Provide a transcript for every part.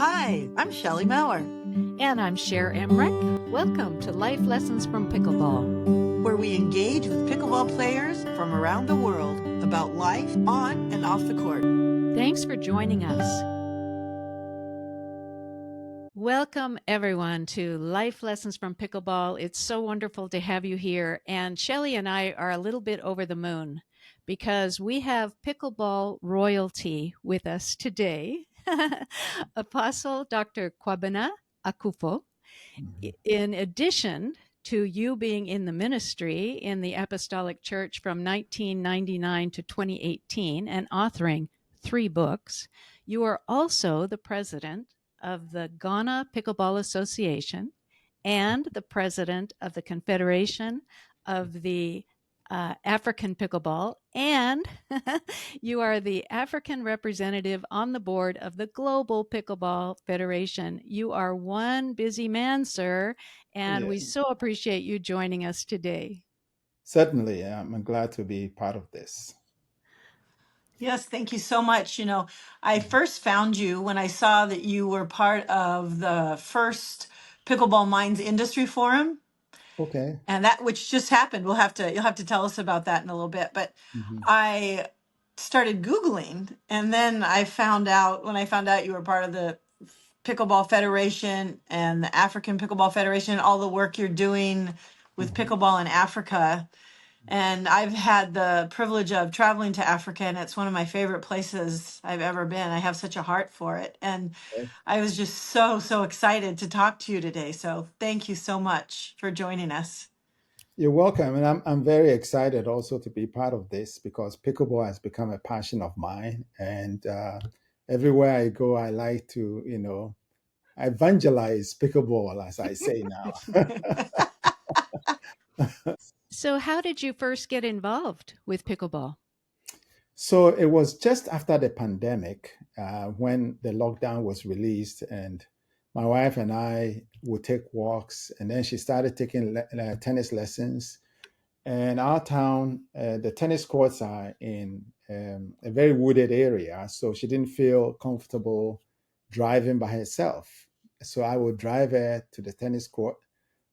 Hi, I'm Shelley Maurer, And I'm Cher Emmerich. Welcome to Life Lessons from Pickleball, where we engage with pickleball players from around the world about life on and off the court. Thanks for joining us. Welcome, everyone, to Life Lessons from Pickleball. It's so wonderful to have you here. And Shelley and I are a little bit over the moon because we have pickleball royalty with us today. Apostle Dr. Kwabena Akufo. In addition to you being in the ministry in the Apostolic Church from 1999 to 2018 and authoring 3 books, you are also the president of the Ghana Pickleball Association and the president of the Confederation of the African Pickleball, and you are the African representative on the board of the Global Pickleball Federation. You are one busy man, sir, and we so appreciate you joining us today. Certainly, I'm glad to be part of this. Yes, thank you so much. I first found you when I saw that you were part of the first Pickleball Minds Industry Forum. Okay. And that which just happened. You'll have to tell us about that in a little bit. But I started Googling, and then when I found out you were part of the Pickleball Federation and the African Pickleball Federation, all the work you're doing with pickleball in Africa. And I've had the privilege of traveling to Africa, and it's one of my favorite places I've ever been. I have such a heart for it. And I was just so excited to talk to you today. So thank you so much for joining us. You're welcome. And I'm very excited also to be part of this because pickleball has become a passion of mine. And everywhere I go, I like to, evangelize pickleball, as I say now. So, how did you first get involved with pickleball? So it was just after the pandemic when the lockdown was released, and my wife and I would take walks, and then she started taking tennis lessons. And our town, the tennis courts are in a very wooded area, so she didn't feel comfortable driving by herself. So I would drive her to the tennis court,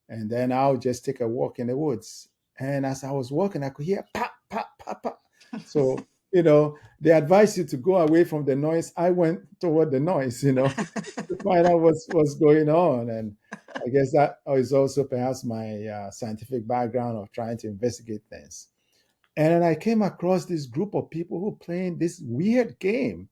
and then I would just take a walk in the woods. And as I was walking, I could hear pop, pop, pop, pop. So, they advise you to go away from the noise. I went toward the noise, to find out what's going on. And I guess that is also perhaps my scientific background of trying to investigate things. And then I came across this group of people who playing this weird game,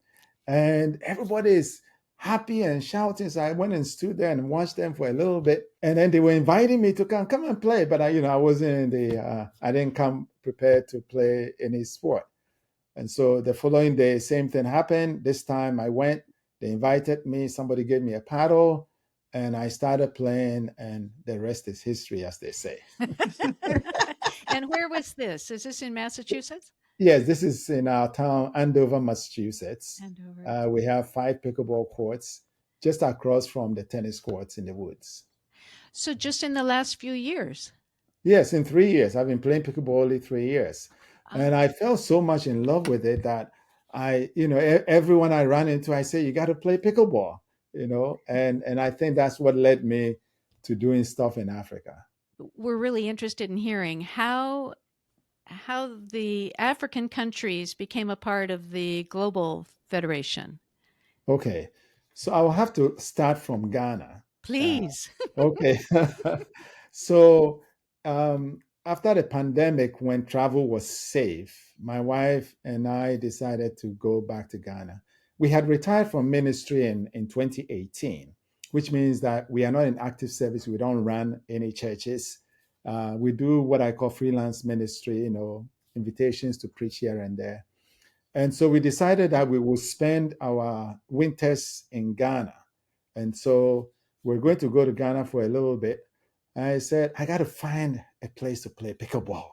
and everybody is happy and shouting. So I went and stood there and watched them for a little bit, and then they were inviting me to come and play. But I wasn't I didn't come prepared to play any sport. And so the following day, same thing happened. This time I went. They invited me. Somebody gave me a paddle, and I started playing, and the rest is history, as they say. And where was this? Is this in Massachusetts? Yes, this is in our town, Andover, Massachusetts. Andover. We have 5 pickleball courts just across from the tennis courts in the woods. So just in the last few years? Yes, in 3 years. I've been playing pickleball only 3 years. And I fell so much in love with it that everyone I ran into, I say, you got to play pickleball, and I think that's what led me to doing stuff in Africa. We're really interested in hearing how the African countries became a part of the Global Federation. Okay, so I will have to start from Ghana. Please. Okay. So after the pandemic, when travel was safe, my wife and I decided to go back to Ghana. We had retired from ministry in 2018, which means that we are not in active service. We don't run any churches. We do what I call freelance ministry, invitations to preach here and there. And so we decided that we will spend our winters in Ghana. And so we're going to go to Ghana for a little bit. And I said, I got to find a place to play pickleball,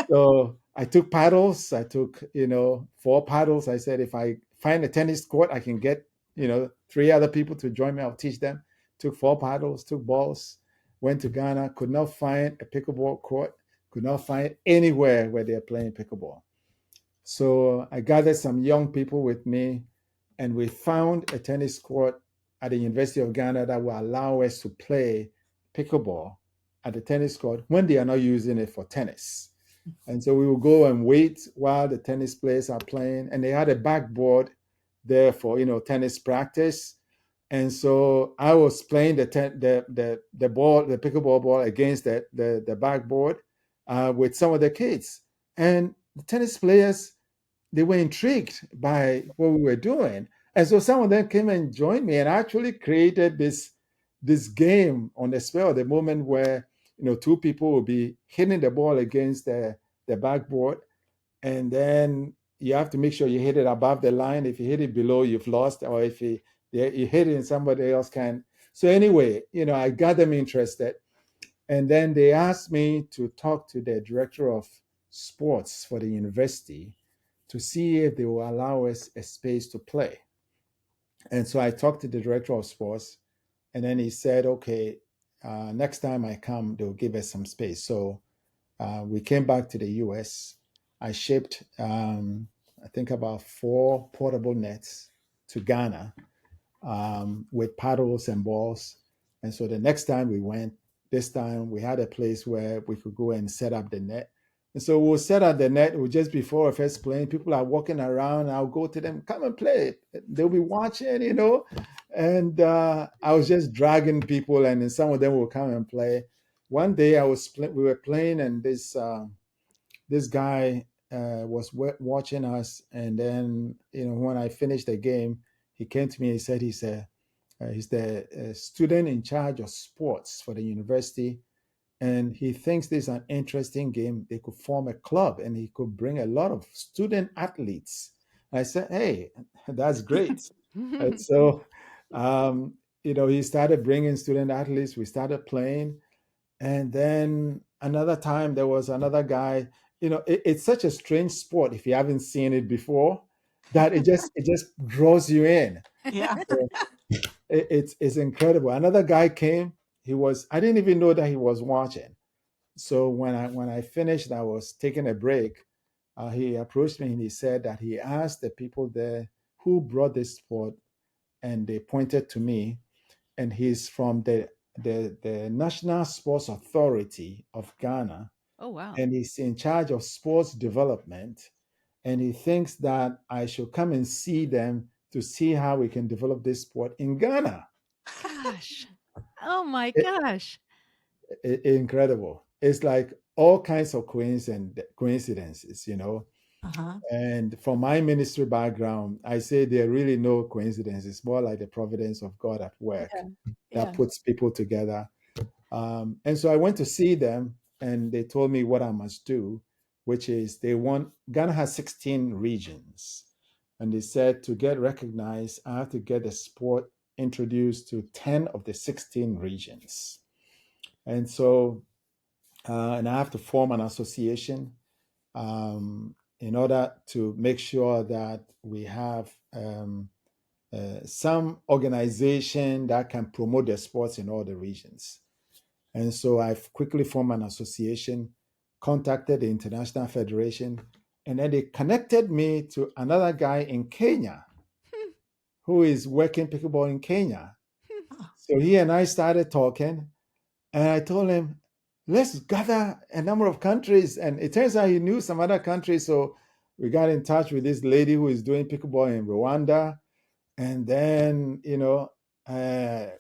So I took paddles. I took, 4 paddles. I said, if I find a tennis court, I can get, 3 other people to join me. I'll teach them. Took 4 paddles, took balls, went to Ghana, could not find a pickleball court, could not find anywhere where they're playing pickleball. So I gathered some young people with me, and we found a tennis court at the University of Ghana that will allow us to play pickleball at the tennis court when they are not using it for tennis. And so we will go and wait while the tennis players are playing, and they had a backboard there for tennis practice. And so I was playing the ball, the pickleball ball against the backboard with some of the kids, and the tennis players, they were intrigued by what we were doing. And so some of them came and joined me and actually created this game on the spur of the moment where two people will be hitting the ball against the backboard, and then you have to make sure you hit it above the line. If you hit it below, you've lost, or if you hit it and somebody else can. So anyway, I got them interested, and then they asked me to talk to the director of sports for the university to see if they will allow us a space to play. And so I talked to the director of sports, and then he said, okay, next time I come, they'll give us some space. So we came back to the US. I shipped, I think, about 4 portable nets to Ghana with paddles and balls. And so the next time we went, this time we had a place where we could go and set up the net. And so we'll set up the net. We'll just before first playing, people are walking around. I'll go to them, come and play. They'll be watching, And I was just dragging people, and then some of them will come and play. One day we were playing, and this guy was watching us. And then when I finished the game, he came to me. He said he's the student in charge of sports for the university, and he thinks this is an interesting game. They could form a club, and he could bring a lot of student athletes. I said, hey, that's great. And so he started bringing student athletes. We started playing. And then another time there was another guy. It's such a strange sport if you haven't seen it before, that it just draws you in. Yeah. So it's incredible. Another guy came. I didn't even know that he was watching. So when I finished, I was taking a break. He approached me and he said that he asked the people there who brought this sport, and they pointed to me. And he's from the National Sports Authority of Ghana. Oh, wow. And he's in charge of sports development. And he thinks that I should come and see them to see how we can develop this sport in Ghana. Gosh. Oh my It- gosh. Incredible. It's like all kinds of coincidences, Uh-huh. And from my ministry background, I say there are really no coincidences. It's more like the providence of God at work that puts people together. And so I went to see them, and they told me what I must do, which is Ghana has 16 regions. And they said to get recognized, I have to get the sport introduced to 10 of the 16 regions. And so, and I have to form an association in order to make sure that we have some organization that can promote the sports in all the regions. And so I've quickly formed an association, contacted the International Federation, and then they connected me to another guy in Kenya who is working pickleball in Kenya. So he and I started talking, and I told him, let's gather a number of countries. And it turns out he knew some other countries. So we got in touch with this lady who is doing pickleball in Rwanda. And then,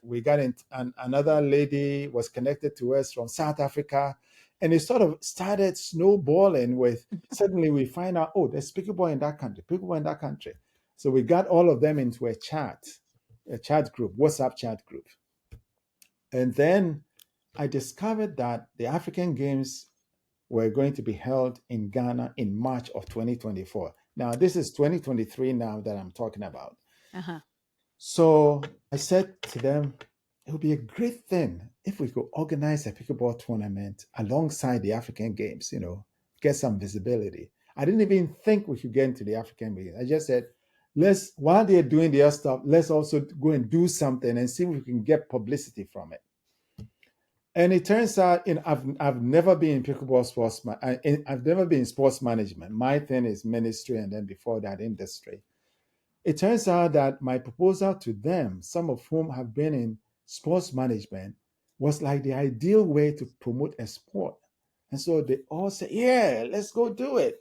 we got in, another lady was connected to us from South Africa. And it sort of started snowballing with, suddenly we find out, oh, there's pickleball in that country, pickleball in that country. So we got all of them into a chat group, WhatsApp chat group. And then I discovered that the African Games were going to be held in Ghana in March of 2024. Now, this is 2023 now that I'm talking about. Uh-huh. So I said to them, it would be a great thing if we could organize a pickleball tournament alongside the African Games, get some visibility. I didn't even think we could get into the African Games. I just said, while they're doing their stuff, let's also go and do something and see if we can get publicity from it. And it turns out, I've never been in pickleball sports. I've never been in sports management. My thing is ministry, and then before that, industry. it turns out that my proposal to them, some of whom have been in sports management, was like the ideal way to promote a sport. And so they all said, yeah, let's go do it.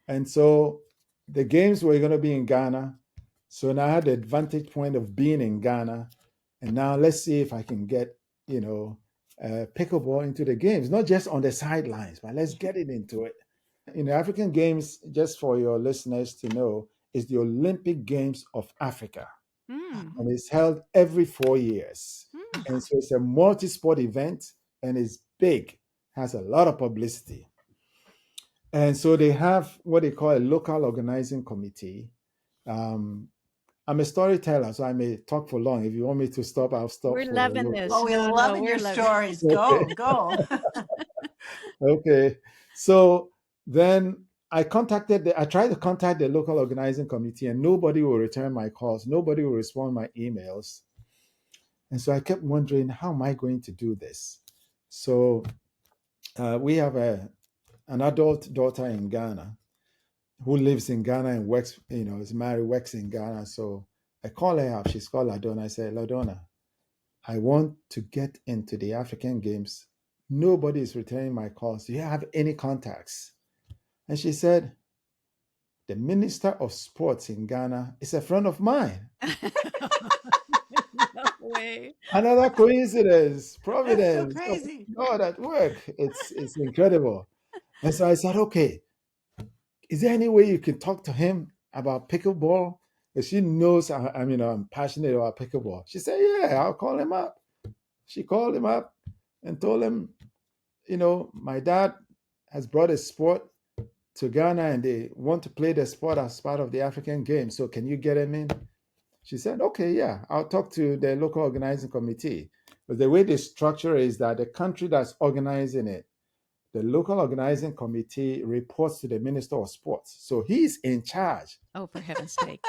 And so the games were going to be in Ghana. So now I had the advantage point of being in Ghana. And now let's see if I can get, pickleball into the games, not just on the sidelines, but let's get it into it. In the African Games, just for your listeners to know, is the Olympic Games of Africa. And it's held every 4 years. And so it's a multi-sport event and it's big, has a lot of publicity. And so they have what they call a local organizing committee. I'm a storyteller, so I may talk for long. If you want me to stop, I'll stop. We're loving this. Oh, we're loving your stories. Go, go. Okay. So then I tried to contact the local organizing committee and nobody will return my calls. Nobody will respond my emails. And so I kept wondering, how am I going to do this? So we have an adult daughter in Ghana who lives in Ghana and works, is married, works in Ghana. So I call her up. She's called Ladonna. I said, Ladonna, I want to get into the African Games. Nobody is returning my calls. Do you have any contacts? And she said, the Minister of Sports in Ghana is a friend of mine. No way. Another coincidence, providence. That's so crazy. God at work. It's incredible. And so I said, okay, is there any way you can talk to him about pickleball? Because she knows I'm passionate about pickleball. She said, yeah, I'll call him up. She called him up and told him, my dad has brought a sport to Ghana and they want to play the sport as part of the African Games. So can you get him in? She said, okay, yeah, I'll talk to the local organizing committee. But the way they structure it is that the country that's organizing it, the local organizing committee reports to the Minister of Sports. So he's in charge Oh, for heaven's sake.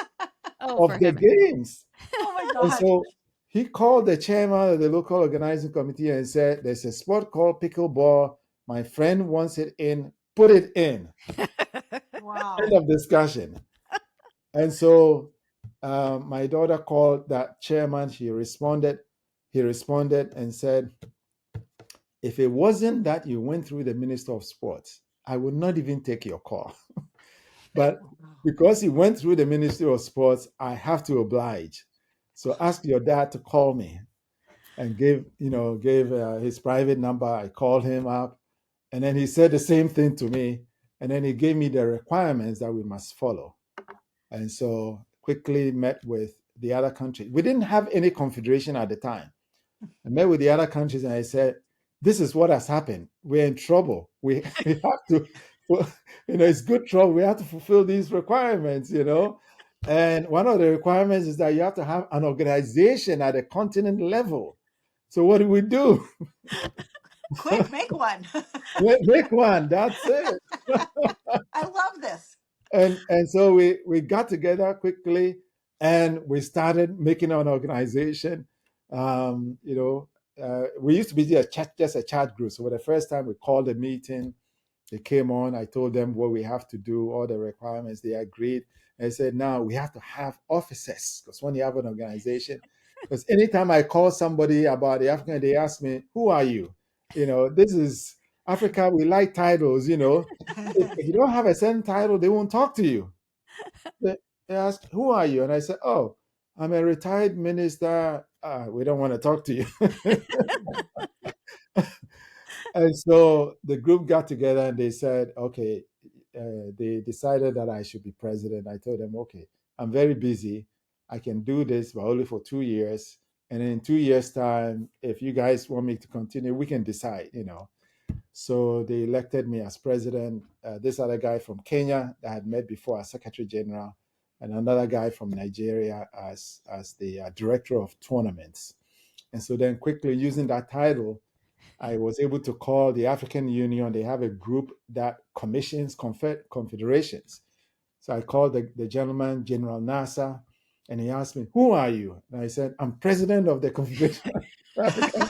Oh, of the games. Oh my And God. so he called the chairman of the local organizing committee and said, there's a sport called pickleball. My friend wants it in, put it in. Wow. End of discussion. And so my daughter called that chairman. He responded and said, if it wasn't that you went through the Minister of Sports, I would not even take your call. But because he went through the Ministry of Sports, I have to oblige. So ask your dad to call me, and gave his private number. I called him up, and then he said the same thing to me. And then he gave me the requirements that we must follow. And so quickly met with the other countries. We didn't have any confederation at the time. I met with the other countries and I said, this is what has happened. We're in trouble. We have to, it's good trouble. We have to fulfill these requirements, And one of the requirements is that you have to have an organization at a continent level. So what do we do? Quick, make one. Make one. That's it. I love this. And so we got together quickly and we started making an organization. We used to be just a chat group. So for the first time we called a meeting, they came on, I told them what we have to do, all the requirements, they agreed. And I said, now we have to have officers, because when you have an organization, because anytime I call somebody about the African, they ask me, who are you? This is Africa, we like titles, If you don't have a certain title, they won't talk to you. They ask, who are you? And I said, oh, I'm a retired minister. We don't want to talk to you. And so the group got together and they said, okay, they decided that I should be president. I told them, okay, I'm very busy. I can do this, but only for 2 years. And in 2 years' time, if you guys want me to continue, we can decide, So they elected me as president. This other guy from Kenya that I had met before as Secretary General, and another guy from Nigeria as the director of tournaments. And so then quickly using that title, I was able to call the African Union. They have a group that commissions confederations. So I called the gentleman, General Nasser, and he asked me, who are you? And I said, I'm president of the Confederation of African.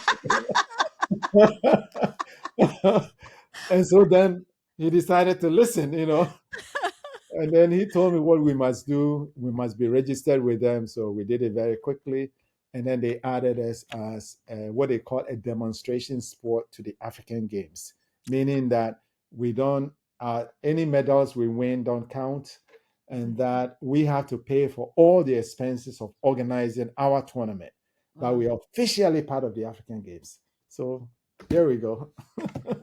And so then he decided to listen, And then he told me what we must do. We must be registered with them. So we did it very quickly. And then they added us as what they call a demonstration sport to the African Games, meaning that we don't, any medals we win don't count, and that we have to pay for all the expenses of organizing our tournament. But we are officially part of the African Games. So there we go.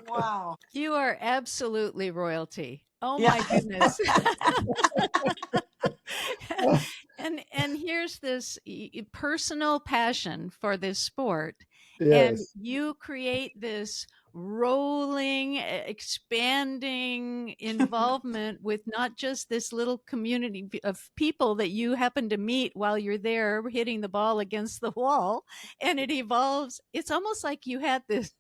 Wow. You are absolutely royalty. Oh Yeah. my goodness. And here's this personal passion for this sport, and Yes. you create this rolling, expanding involvement with not just this little community of people that you happen to meet while you're there hitting the ball against the wall, and it evolves. It's almost like you had this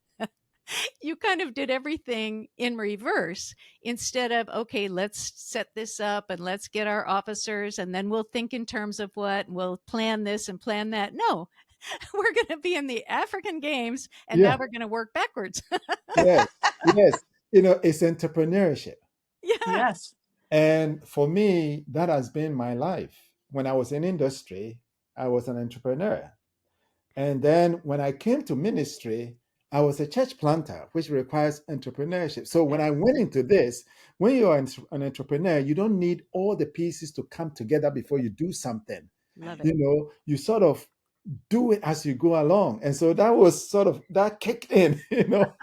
you kind of did everything in reverse instead of, okay, let's set this up and let's get our officers and then we'll think in terms of what, and we'll plan this and plan that. No, we're going to be in the African Games and now Yeah. we're going to work backwards. Yes. Yes. It's entrepreneurship. Yeah. Yes. And for me, that has been my life. When I was in industry, I was an entrepreneur. And then when I came to ministry, I was a church planter, which requires entrepreneurship. So when I went into this, when you're an entrepreneur, you don't need all the pieces to come together before you do something. Love it. You sort of do it as you go along. And so that was sort of that kicked in. Well,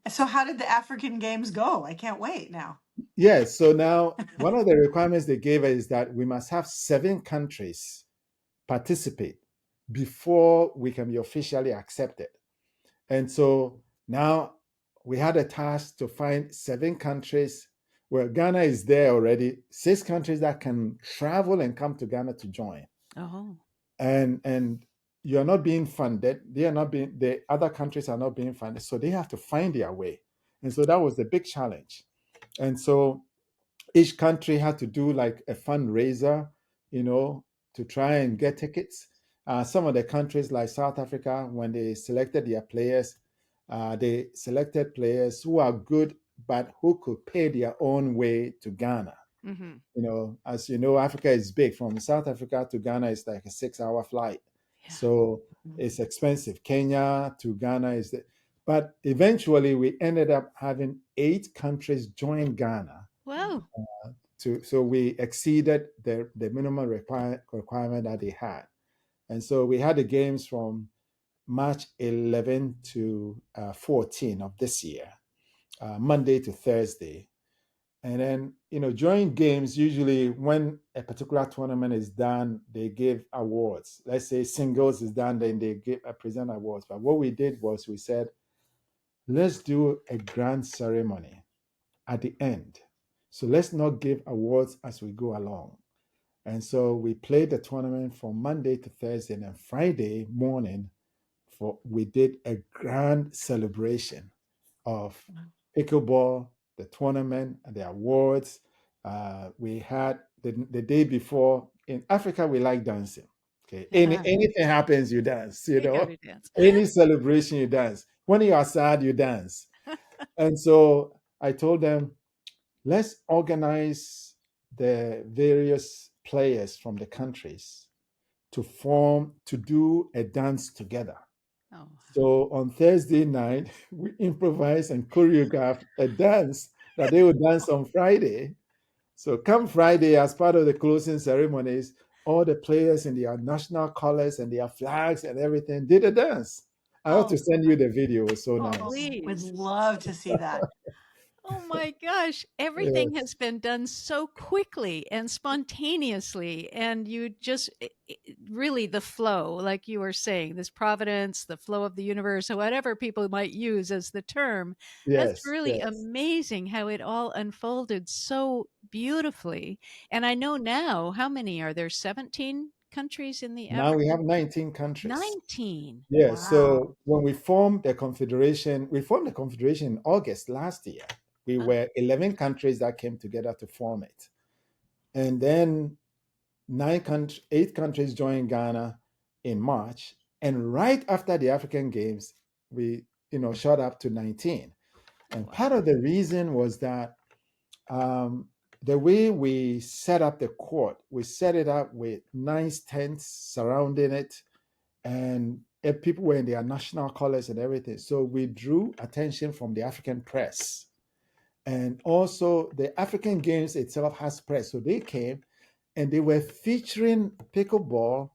so how did the African Games go? I can't wait now. Yes. So now one of the requirements they gave us is that we must have 7 countries participate before we can be officially accepted. And so now we had a task to find 7 countries. Well, Ghana is there already, 6 countries that can travel and come to Ghana to join. Oh. And you're not being funded. The other countries are not being funded. So they have to find their way. And so that was the big challenge. And so each country had to do like a fundraiser, to try and get tickets. Some of the countries like South Africa, when they selected their players, they selected players who are good, but who could pay their own way to Ghana. Mm-hmm. As you know, Africa is big. From South Africa to Ghana is like a 6-hour flight. Yeah. So it's expensive. Kenya to Ghana but eventually we ended up having 8 countries join Ghana. Whoa. So we exceeded the minimum requirement that they had. And so we had the games from March 11 to 14 of this year, Monday to Thursday. And then, during games, usually when a particular tournament is done, they give awards. Let's say singles is done, then they present awards. But what we did was we said, let's do a grand ceremony at the end. So let's not give awards as we go along. And so we played the tournament from Monday to Thursday, and then Friday morning, we did a grand celebration of pickleball, the tournament, and the awards. We had the day before. In Africa, we like dancing. Okay, anything happens, you dance. You gotta dance. Any celebration, you dance. When you are sad, you dance. And so I told them, let's organize the various players from the countries to do a dance together. Oh. So on Thursday night, we improvised and choreographed a dance that they would dance on Friday. So come Friday, as part of the closing ceremonies, all the players in their national colors and their flags and everything did a dance. I ought to send you the video. It was so nice. Would Please. love to see that. Oh my gosh, everything Yes. has been done so quickly and spontaneously. And you just really the flow, like you were saying, this providence, the flow of the universe, or whatever people might use as the term. That's Yes. really Yes. amazing how it all unfolded so beautifully. And I know now, how many are there? 17 countries in the Now we have African? 19 countries. 19. Yes. Wow. So when we formed the confederation, in August last year. We were 11 countries that came together to form it. And then 8 countries joined Ghana in March. And right after the African Games, we, shot up to 19. And part of the reason was that the way we set up the court, we set it up with nice tents surrounding it, and people were in their national colors and everything. So we drew attention from the African press. And also, the African Games itself has press. So they came and they were featuring pickleball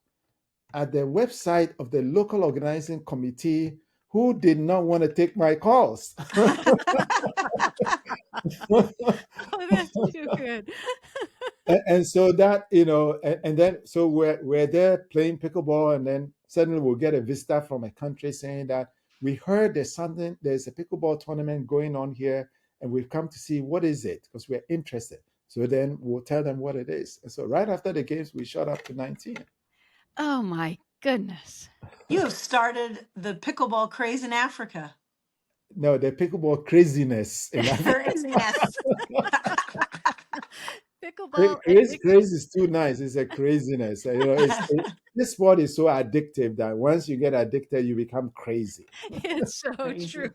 at the website of the local organizing committee who did not want to take my calls. Oh, that's too good. And so that, and then so we're there playing pickleball, and then suddenly we'll get a visitor from a country saying that we heard there's a pickleball tournament going on here, and we've come to see what is it because we're interested. So then we'll tell them what it is. And so right after the games, we shot up to 19. Oh my goodness. You have started the pickleball craze in Africa. No, the pickleball craziness in Africa. Craziness. Pickleball and Crazy, crazy is too nice. It's a craziness. This sport is so addictive that once you get addicted, you become crazy. it's so Crazy. true.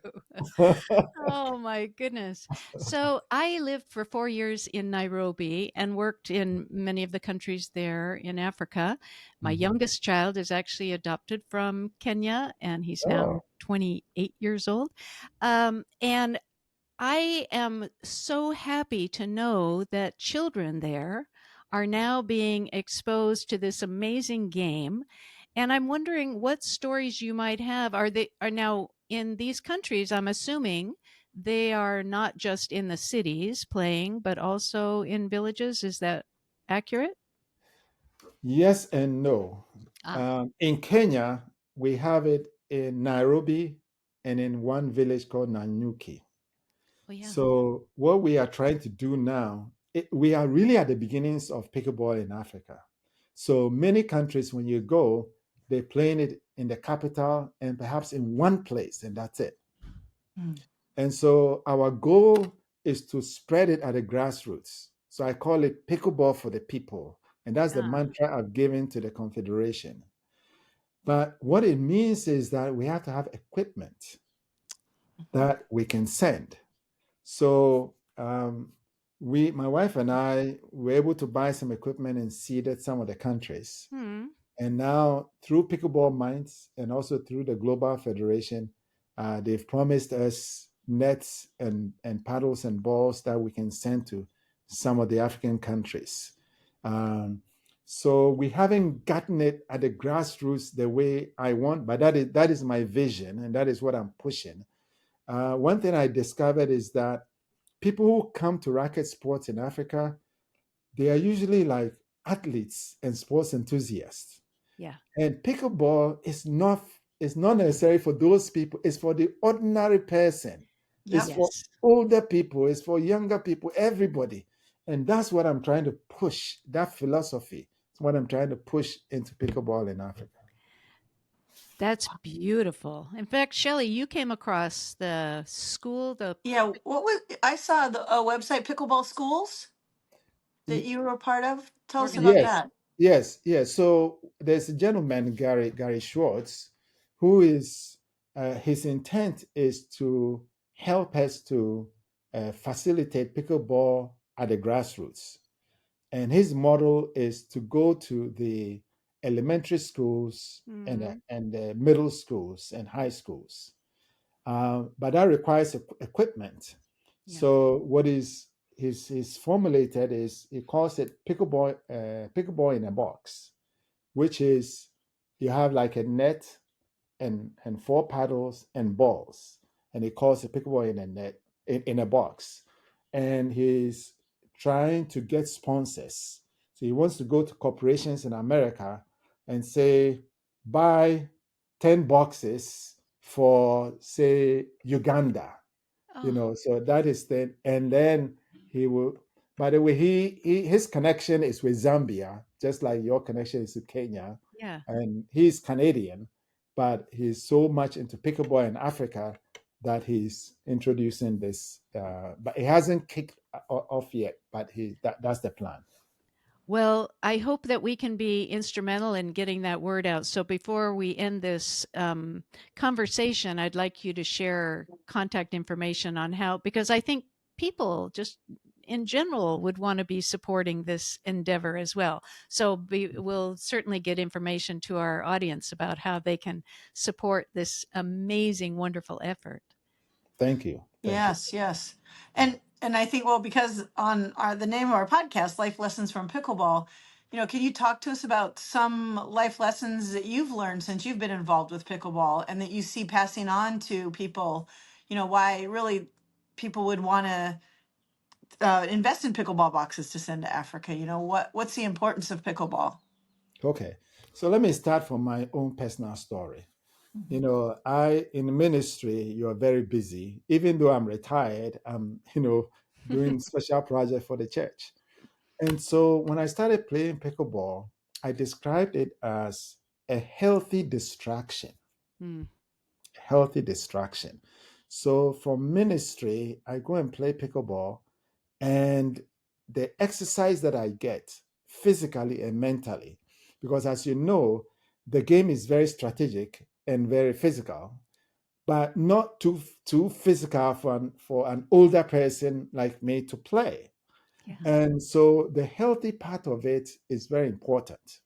Oh my goodness. So I lived for 4 years in Nairobi and worked in many of the countries there in Africa. My Mhm. youngest child is actually adopted from Kenya, and he's Oh, now 28 years old. And I am so happy to know that children there are now being exposed to this amazing game. And I'm wondering what stories you might have. Are now in these countries, I'm assuming they are not just in the cities playing, but also in villages. Is that accurate? yes and no. Ah, In Kenya, we have it in Nairobi and in one village called Nanyuki. oh yeah. So what we are trying to do now, we are really at the beginnings of pickleball in Africa. So many countries, when you go, they're playing it in the capital and perhaps in one place, and that's it. Mm. And so our goal is to spread it at the grassroots. So I call it pickleball for the people. And that's the Ah, mantra I've given to the Confederation. But what it means is that we have to have equipment that we can send. So my wife and I were able to buy some equipment and seeded some of the countries. hmm. And now through Pickleball Minds and also through the Global Federation, they've promised us nets and paddles and balls that we can send to some of the African countries. Um, so we haven't gotten it at the grassroots the way I want, but that is my vision, and that is what I'm pushing. One thing I discovered is that people who come to racket sports in Africa, they are usually like athletes and sports enthusiasts. Yeah. And pickleball is not necessary for those people. It's for the ordinary person. It's Yep. for Yes. older people. It's for younger people. Everybody. And that's what I'm trying to push. That philosophy is what I'm trying to push into pickleball in Africa. That's beautiful. In fact, Shelley, you came across the school, the Yeah. What was I saw the website Pickleball Schools that Y- you were a part of? Tell us about organization. Yes, that. yes. So there's a gentleman, Gary Schwartz, who is his intent is to help us to facilitate pickleball at the grassroots. And his model is to go to the elementary schools Hmm. and the middle schools and high schools. But that requires equipment. Yeah. So what is his formulated is he calls it pickleball in a box, which is you have like a net and four paddles and balls, and he calls it pickleball in a net in a box, and he's trying to get sponsors. So he wants to go to corporations in America and say, buy 10 boxes for say Uganda, Oh, so that is then, and then he will, by the way, his connection is with Zambia, just like your connection is with Kenya, yeah. and he's Canadian, but he's so much into pickleball in Africa that he's introducing this, but it hasn't kicked off yet, but that's the plan. Well, I hope that we can be instrumental in getting that word out. So before we end this conversation, I'd like you to share contact information on how, because I think people just in general would want to be supporting this endeavor as well. So we'll certainly get information to our audience about how they can support this amazing, wonderful effort. Thank you. Thank you. Yes, yes. And I think, well, because on the name of our podcast, Life Lessons from Pickleball, can you talk to us about some life lessons that you've learned since you've been involved with pickleball and that you see passing on to people, why really people would want to invest in pickleball boxes to send to Africa? What's the importance of pickleball? Okay. So let me start from my own personal story. I in ministry, you are very busy. Even though I'm retired, I'm, doing special project for the church. And so when I started playing pickleball, I described it as a healthy distraction. Mm. Healthy distraction. So from ministry, I go and play pickleball, and the exercise that I get physically and mentally, because as you know, the game is very strategic and very physical, but not too physical for an older person like me to play. Yeah. And so the healthy part of it is very important.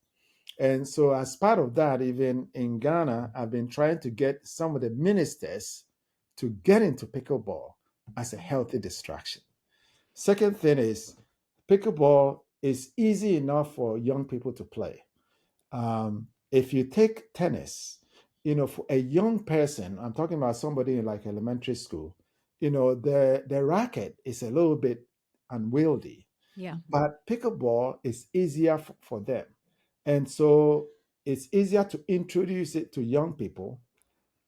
And so, as part of that, even in Ghana, I've been trying to get some of the ministers to get into pickleball as a healthy distraction. Second thing is, pickleball is easy enough for young people to play. If you take tennis, for a young person, I'm talking about somebody in like elementary school, the racket is a little bit unwieldy, Yeah. but pickleball is easier for them. And so it's easier to introduce it to young people.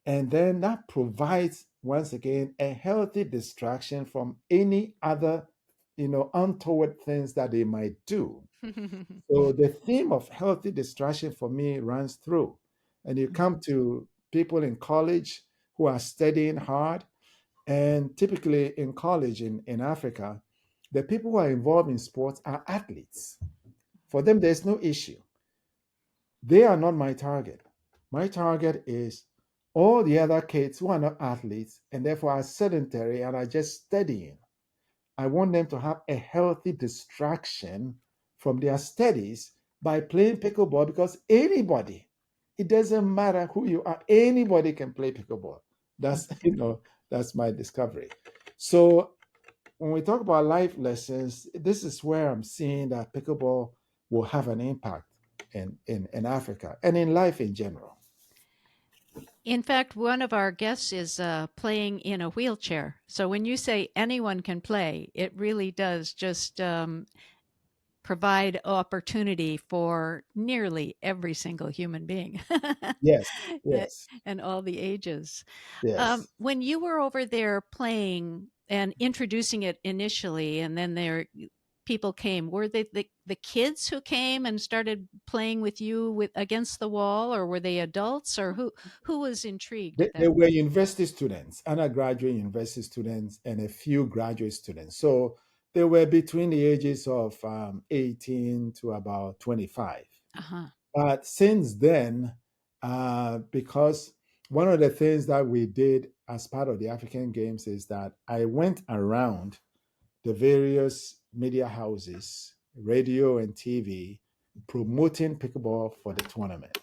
And then that provides, once again, a healthy distraction from any other, untoward things that they might do. So the theme of healthy distraction for me runs through. And you come to people in college who are studying hard. And typically in college in Africa, the people who are involved in sports are athletes. For them, there's no issue. They are not my target. My target is all the other kids who are not athletes and therefore are sedentary and are just studying. I want them to have a healthy distraction from their studies by playing pickleball, because anybody, it doesn't matter who you are, anybody can play pickleball. That's that's my discovery. So when we talk about life lessons, this is where I'm seeing that pickleball will have an impact in Africa and in life in general. In fact, one of our guests is playing in a wheelchair. So when you say anyone can play, it really does just provide opportunity for nearly every single human being Yes, yes, and all the ages. yes. When you were over there playing and introducing it initially, and then there people came, were they the kids who came and started playing with you with against the wall, or were they adults, or who was intrigued They, at they that were point? university students, undergraduate university students, and a few graduate students. So they were between the ages of 18 to about 25. Uh-huh. But since then, because one of the things that we did as part of the African Games is that I went around the various media houses, radio and TV, promoting pickleball for the tournament,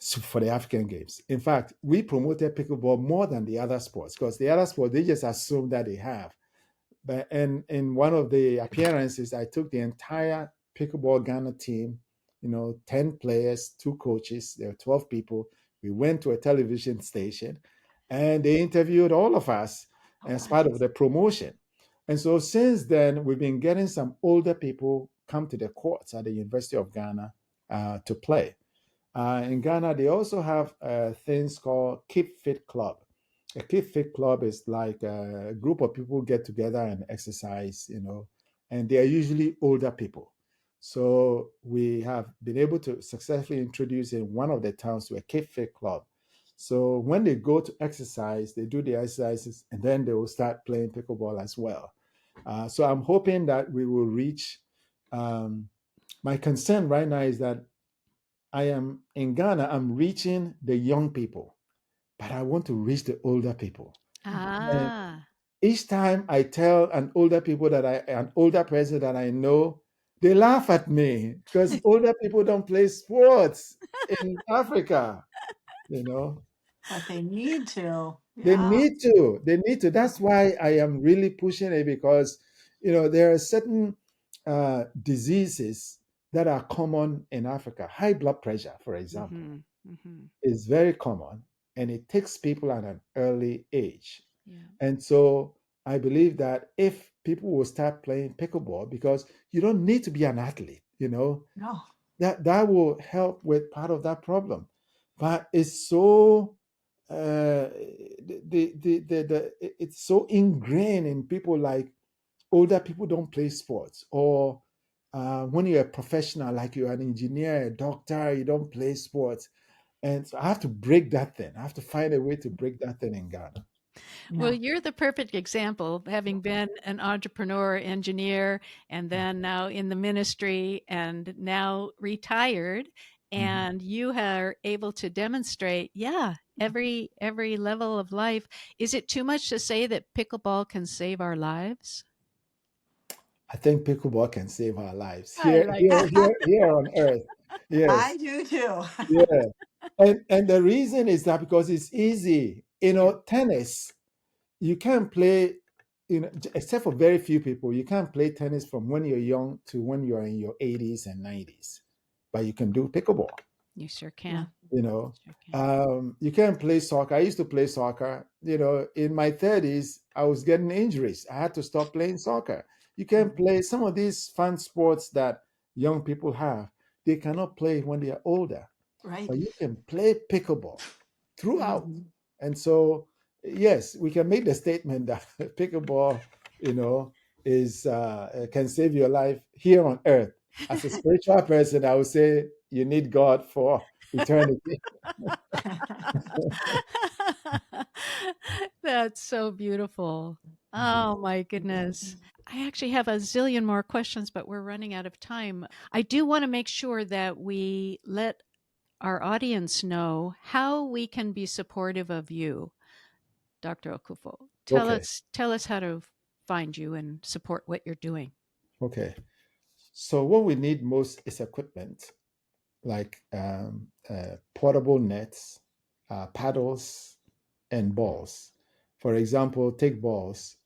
for the African Games. In fact, we promoted pickleball more than the other sports, because the other sports, they just assume that they have. But in one of the appearances, I took the entire pickleball Ghana team, 10 players, two coaches, there were 12 people. We went to a television station and they interviewed all of us Oh, as wow. part of the promotion. And so since then, we've been getting some older people come to the courts at the University of Ghana to play. In Ghana, they also have things called Keep Fit Club. A Keep Fit Club is like a group of people get together and exercise, and they are usually older people. So we have been able to successfully introduce in one of the towns to a Keep Fit Club. So when they go to exercise, they do the exercises and then they will start playing pickleball as well. So I'm hoping that we will reach. My concern right now is that I am in Ghana, I'm reaching the young people, but I want to reach the older people. And Ah. each time I tell an older person that I know, they laugh at me because older people don't play sports in Africa, you know. But they need to. They Yeah. need to. They need to. That's why I am really pushing it because, there are certain diseases that are common in Africa. High blood pressure, for example, Mm-hmm. Mm-hmm. is very common and it takes people at an early age. Yeah. And so I believe that if people will start playing pickleball, because you don't need to be an athlete, No. that will help with part of that problem. But it's so it's so ingrained in people, like older people don't play sports, or when you're a professional, like you're an engineer, a doctor, you don't play sports. And so I have to break that thing. I have to find a way to break that thing in Ghana. Well, Yeah. you're the perfect example, having been an entrepreneur, engineer, and then now in the ministry and now retired. Mhm. And you are able to demonstrate, yeah, every level of life. Is it too much to say that pickleball can save our lives? I think pickleball can save our lives I here, like here, it. here, here on Earth. I Yes, do too. yeah. And the reason is that because it's easy. Yeah. Tennis, you can't play, except for very few people, you can't play tennis from when you're young to when you're in your 80s and 90s. But you can do pickleball. You sure Yeah. can. you know Sure can. you can't play soccer. I used to play soccer. In my 30s I was getting injuries. I had to stop playing soccer. You can't Mhm. play some of these fun sports that young people have. They cannot play when they are older, Right. but you can play pickleball throughout. Mhm. And so, yes, we can make the statement that pickleball, you know is can save your life here on earth. As a spiritual person, I would say you need God for eternity. That's so beautiful. Oh my goodness. I actually have a zillion more questions, but we're running out of time. I do want to make sure that we let our audience know how we can be supportive of you, Dr. Okufo. Okay, Tell us how to find you and support what you're doing. okay. So what we need most is equipment, like portable nets, paddles, and balls. For example, take balls.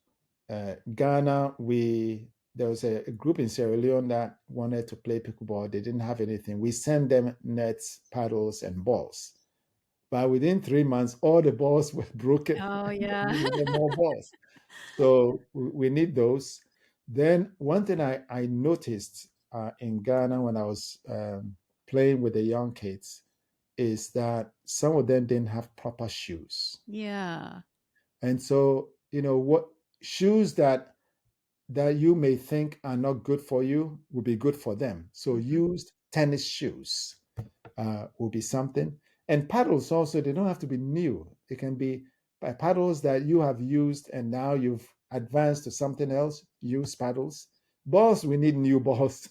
Ghana, there was a group in Sierra Leone that wanted to play pickleball. They didn't have anything. We sent them nets, paddles, and balls. But within 3 months, all the balls were broken. Oh We yeah. needed more balls. So we need those. Then one thing I noticed in Ghana when I was playing with the young kids is that some of them didn't have proper shoes. Yeah. And so, what shoes that you may think are not good for you will be good for them. So Mhm. used tennis shoes will be something. And paddles also, they don't have to be new. They can be paddles that you have used and now you've advanced to something else. Use paddles. Balls, we need new balls,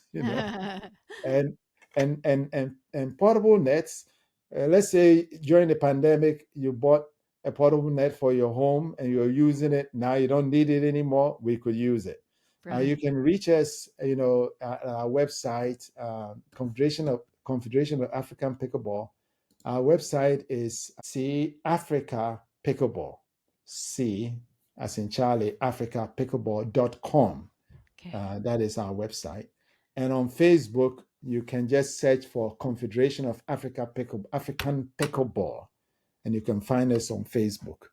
and and portable nets. Let's say during the pandemic, you bought a portable net for your home and you're using it. Now you don't need it anymore. We could use it. You Brilliant. can reach us, at our website, Confederation of African Pickleball. Our website is C Africa Pickleball. C as in Charlie, Africa Pickleball.com. Okay. That is our website. And on Facebook, you can just search for Confederation of African Pickleball, and you can find us on Facebook.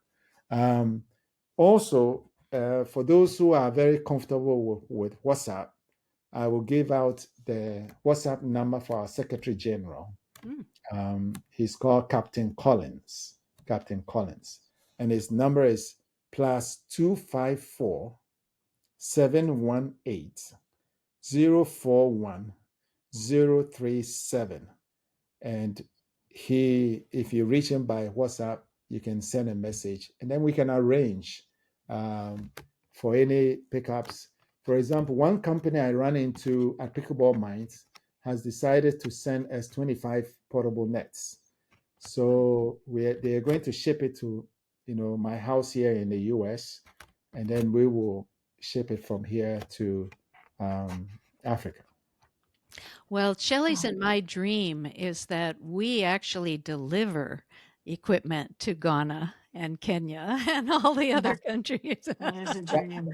Um, Also, for those who are very comfortable with WhatsApp, I will give out the WhatsApp number for our Secretary General. Mm, He's called Captain Collins. Captain Collins. And his number is +254 718 041037. And if you reach him by WhatsApp, you can send a message and then we can arrange um, for any pickups. For example, one company I ran into at Pickleball Minds has decided to send us 25 portable nets. So they're going to ship it to my house here in the US, and then we will ship it from here to Africa. Well, Shelley's and my dream is that we actually deliver equipment to Ghana and Kenya and all the other countries. That is a dream.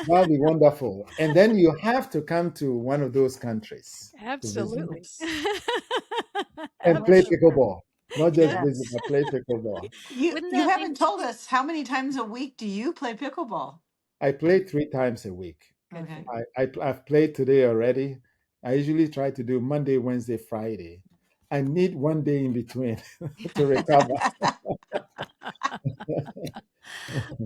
That'll be wonderful. And then you have to come to one of those countries to visit Absolutely. Yes. and play Let's- pickleball. Not just Yes. visit, but play pickleball. Wouldn't You that be haven't told us how many times a week do you play pickleball? I play 3 times a week. good for Okay. you? I've played today already. I usually try to do Monday, Wednesday, Friday. I need one day in between to recover.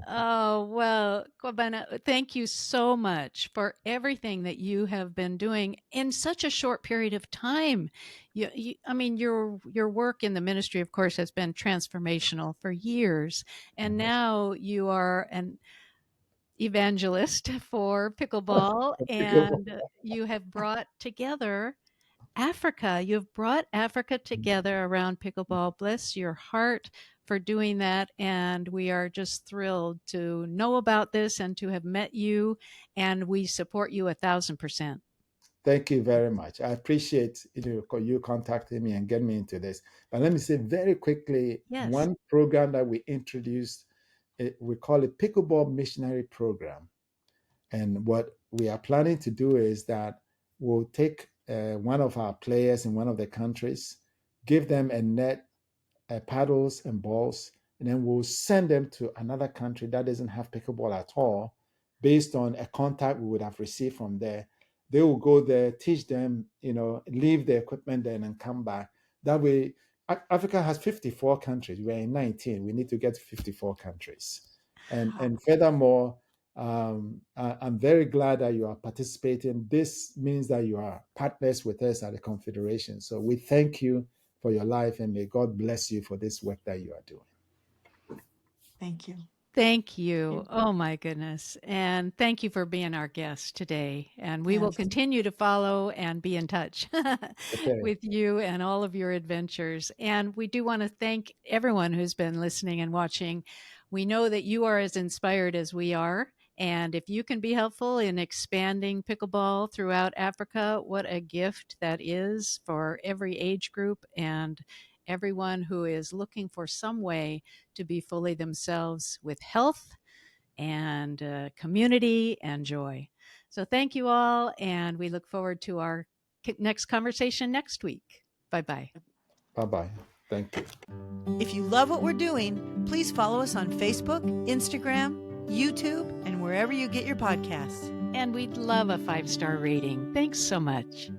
Oh, well, Kwabena, thank you so much for everything that you have been doing in such a short period of time. I mean, your work in the ministry, of course, has been transformational for years, and now you are an evangelist for pickleball, Pickleball. and you have brought together Africa. You've brought Africa together around pickleball. Bless your heart for doing that. And we are just thrilled to know about this and to have met you. And we support you 1,000%. Thank you very much. I appreciate you contacting me and getting me into this. But let me say very quickly, Yes. one program that we introduced, we call it Pickleball Missionary Program. And what we are planning to do is that we'll take one of our players in one of the countries, give them a net, paddles and balls, and then we'll send them to another country that doesn't have pickleball at all, based on a contact we would have received from there. They will go there, teach them, leave the equipment there and come back. That way, Africa has 54 countries. We're in 19. We need to get to 54 countries. And furthermore, I'm very glad that you are participating. This means that you are partners with us at the Confederation. So we thank you for your life, and may God bless you for this work that you are doing. Thank you. Thank you. Oh, my goodness. And thank you for being our guest today. And we will Yes. continue to follow and be in touch Okay. with you and all of your adventures. And we do want to thank everyone who's been listening and watching. We know that you are as inspired as we are. And if you can be helpful in expanding pickleball throughout Africa, what a gift that is for every age group and everyone who is looking for some way to be fully themselves with health and community and joy. So thank you all, and we look forward to our next conversation next week. Bye-bye. Bye-bye. Thank you. If you love what we're doing, please follow us on Facebook, Instagram, YouTube, and wherever you get your podcasts. And we'd love a 5-star rating. Thanks so much.